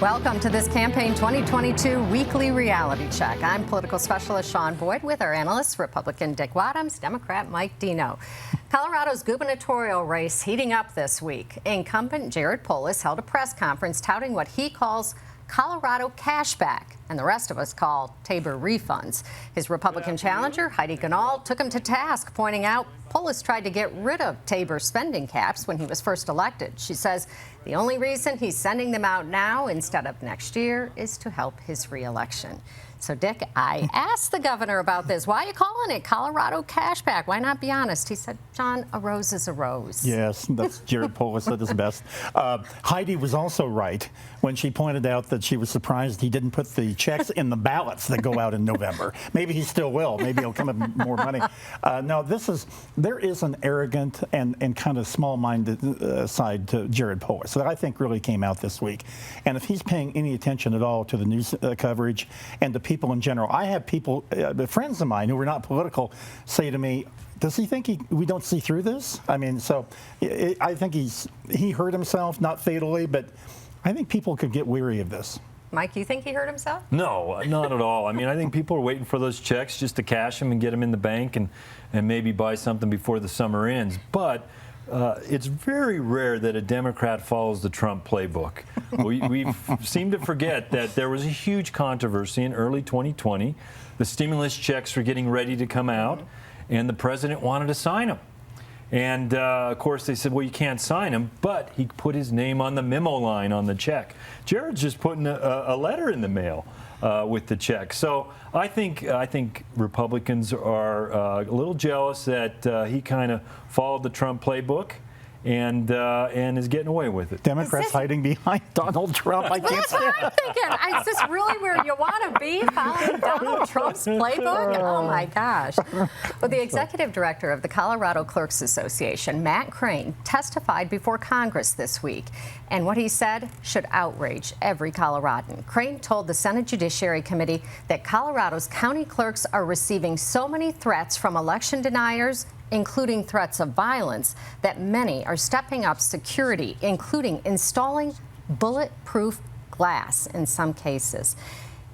Welcome to this Campaign 2022 weekly reality check. I'm political specialist Shaun with our analysts, Republican Dick Wadhams, Democrat Mike Dino. Colorado's gubernatorial race heating up this week. Incumbent Jared Polis held a press conference touting what he calls Colorado cashback, and the rest of us call Tabor refunds. His Republican challenger, Heidi Ganahl, took him to task, pointing out Polis tried to get rid of Tabor spending caps when he was first elected. She says the only reason he's sending them out now instead of next year is to help his reelection. So, Dick, I asked the governor about this. Why are you calling it Colorado cashback? Why not be honest? He said, John, a rose is a rose. Yes, that's Jared Polis at his best. Heidi was also right when she pointed out that she was surprised he didn't put the checks in the ballots that go out in November. Maybe he still will. Maybe he'll come up with more money. No, there is an arrogant and kind of small-minded side to Jared Polis that I think really came out this week. And if he's paying any attention at all to the news coverage and to people in general, I have people, friends of mine who are not political, say to me, does he think we don't see through this? I mean, so I think he hurt himself, not fatally, but I think people could get weary of this. Mike, you think he hurt himself? No, not at all. I mean, I think people are waiting for those checks just to cash them and get them in the bank and maybe buy something before the summer ends. But it's very rare that a Democrat follows the Trump playbook. We seem to forget that there was a huge controversy in early 2020. The stimulus checks were getting ready to come out, and the president wanted to sign them. And, of course, they said, well, you can't sign them, but he put his name on the memo line on the check. Jared's just putting a letter in the mail with the check. So I think Republicans are a little jealous that he kind of followed the Trump playbook and is getting away with it. Democrats hiding behind Donald Trump. I can't stand it. I'm thinking. Is this really where you want to be, following Donald Trump's playbook? Oh, my gosh. Well, the executive director of the Colorado Clerks Association, Matt Crane, testified before Congress this week. And what he said should outrage every Coloradan. Crane told the Senate Judiciary Committee that Colorado's county clerks are receiving so many threats from election deniers, including threats of violence, that many are stepping up security, including installing bulletproof glass in some cases.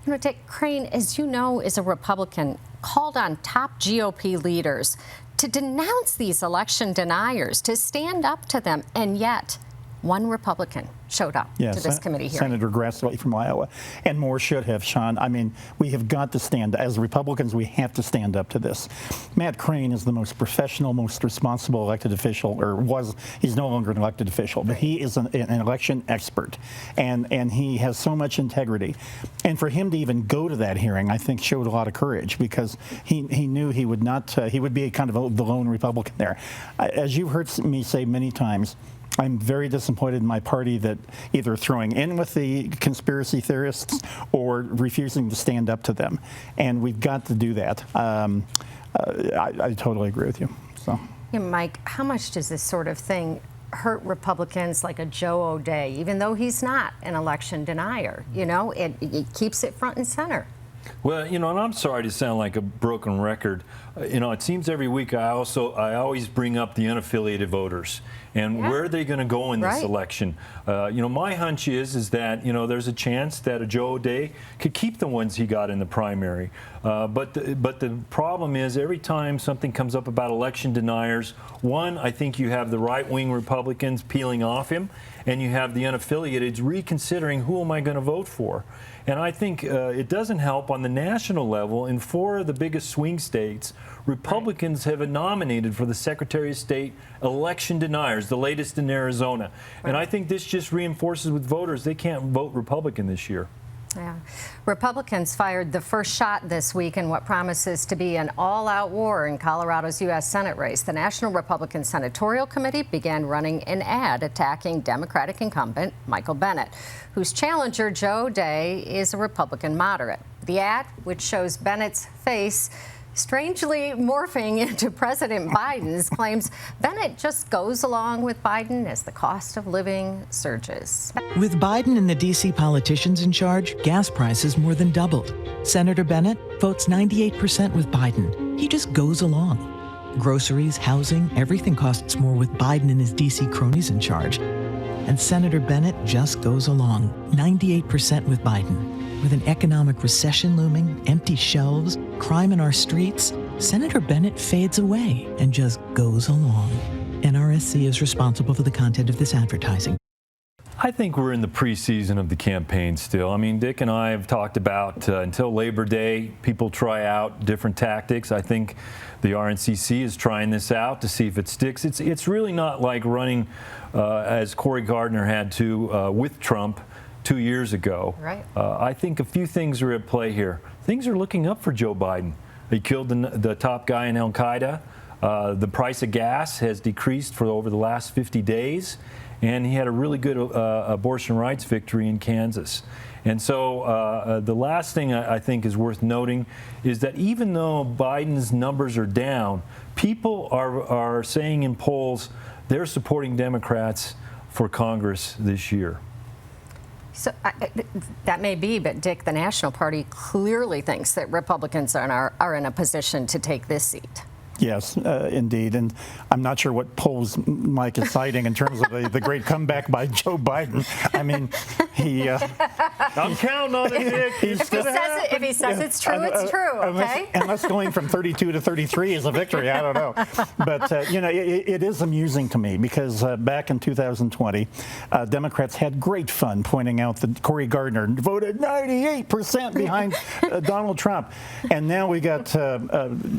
You know, Dick, Crane, as you know, is a Republican, called on top GOP leaders to denounce these election deniers, to stand up to them, and yet one Republican showed up to this committee hearing. Senator Grassley from Iowa, and more should have, Shaun. I mean, we have got to stand, as Republicans, we have to stand up to this. Matt Crane is the most professional, most responsible elected official, he's no longer an elected official, but he is an election expert, and he has so much integrity. And for him to even go to that hearing, I think showed a lot of courage, because he knew he would not, he would be kind of the lone Republican there. As you've heard me say many times, I'm very disappointed in my party that either throwing in with the conspiracy theorists or refusing to stand up to them. And we've got to do that. I totally agree with you. So, yeah, Mike, how much does this sort of thing hurt Republicans like a Joe O'Dea, even though he's not an election denier? You know, it keeps it front and center. Well, you know, and I'm sorry to sound like a broken record. You know, it seems every week I always bring up the unaffiliated voters and where are they going to go in this election. You know, my hunch is that, you know, there's a chance that a Joe O'Dea could keep the ones he got in the primary. But the problem is every time something comes up about election deniers, one, I think you have the right-wing Republicans peeling off him, and you have the unaffiliated reconsidering who am I going to vote for. And I think it doesn't help on the national level. In 4 of the biggest swing states, Republicans have nominated for the Secretary of State election deniers, the latest in Arizona. And I think this just reinforces with voters they can't vote Republican this year. Yeah. Republicans fired the first shot this week in what promises to be an all-out war in Colorado's U.S. Senate race. The National Republican Senatorial Committee began running an ad attacking Democratic incumbent Michael Bennet, whose challenger, Joe O'Dea, is a Republican moderate. The ad, which shows Bennett's face strangely morphing into President Biden's, claims Bennet just goes along with Biden as the cost of living surges. With Biden and the D.C. politicians in charge, gas prices more than doubled. Senator Bennet votes 98% with Biden. He just goes along. Groceries, housing, everything costs more with Biden and his D.C. cronies in charge. And Senator Bennett just goes along, 98% with Biden. With an economic recession looming, empty shelves, crime in our streets, Senator Bennett fades away and just goes along. NRSC is responsible for the content of this advertising. I think we're in the preseason of the campaign still. I mean, Dick and I have talked about until Labor Day, people try out different tactics. I think the RNCC is trying this out to see if it sticks. It's really not like running as Cory Gardner had to with Trump 2 years ago. Right. I think a few things are at play here. Things are looking up for Joe Biden. He killed the top guy in Al-Qaeda. The price of gas has decreased for over the last 50 days. And he had a really good abortion rights victory in Kansas. And so the last thing I think is worth noting is that even though Biden's numbers are down, people are saying in polls they're supporting Democrats for Congress this year. So that may be, but Dick, the National Party clearly thinks that Republicans are in a position to take this seat. Yes, indeed. And I'm not sure what polls Mike is citing in terms of the great comeback by Joe Biden. I mean, I'm counting on it, Dick. If he says it's true, it's true, okay? Unless going from 32 to 33 is a victory, I don't know. But, you know, it is amusing to me because back in 2020, Democrats had great fun pointing out that Cory Gardner voted 98% behind Donald Trump. And now we got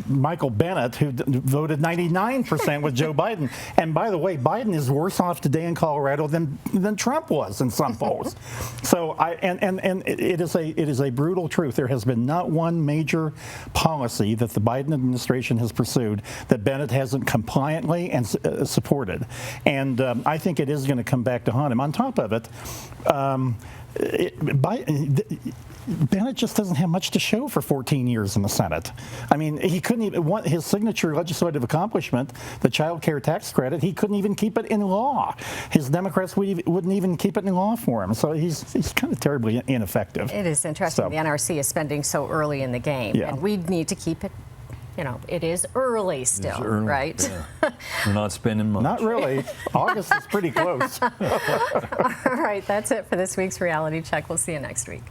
Michael Bennett, who voted 99% with Joe Biden. And by the way, Biden is worse off today in Colorado than Trump was in some polls. So it is a brutal truth. There has been not one major policy that the Biden administration has pursued that Bennett hasn't compliantly and supported. And I think it is going to come back to haunt him. On top of it, Bennett just doesn't have much to show for 14 years in the Senate. I mean, he couldn't even, his signature legislative accomplishment, the child care tax credit, he couldn't even keep it in law. His Democrats wouldn't even keep it in law for him. So he's kind of terribly ineffective. It is interesting. So, the NRC is spending so early in the game, yeah. and we need to keep it. You know, it is early still, it's early, right? Yeah. We're not spending much. Not really. August is pretty close. All right, that's it for this week's Reality Check. We'll see you next week.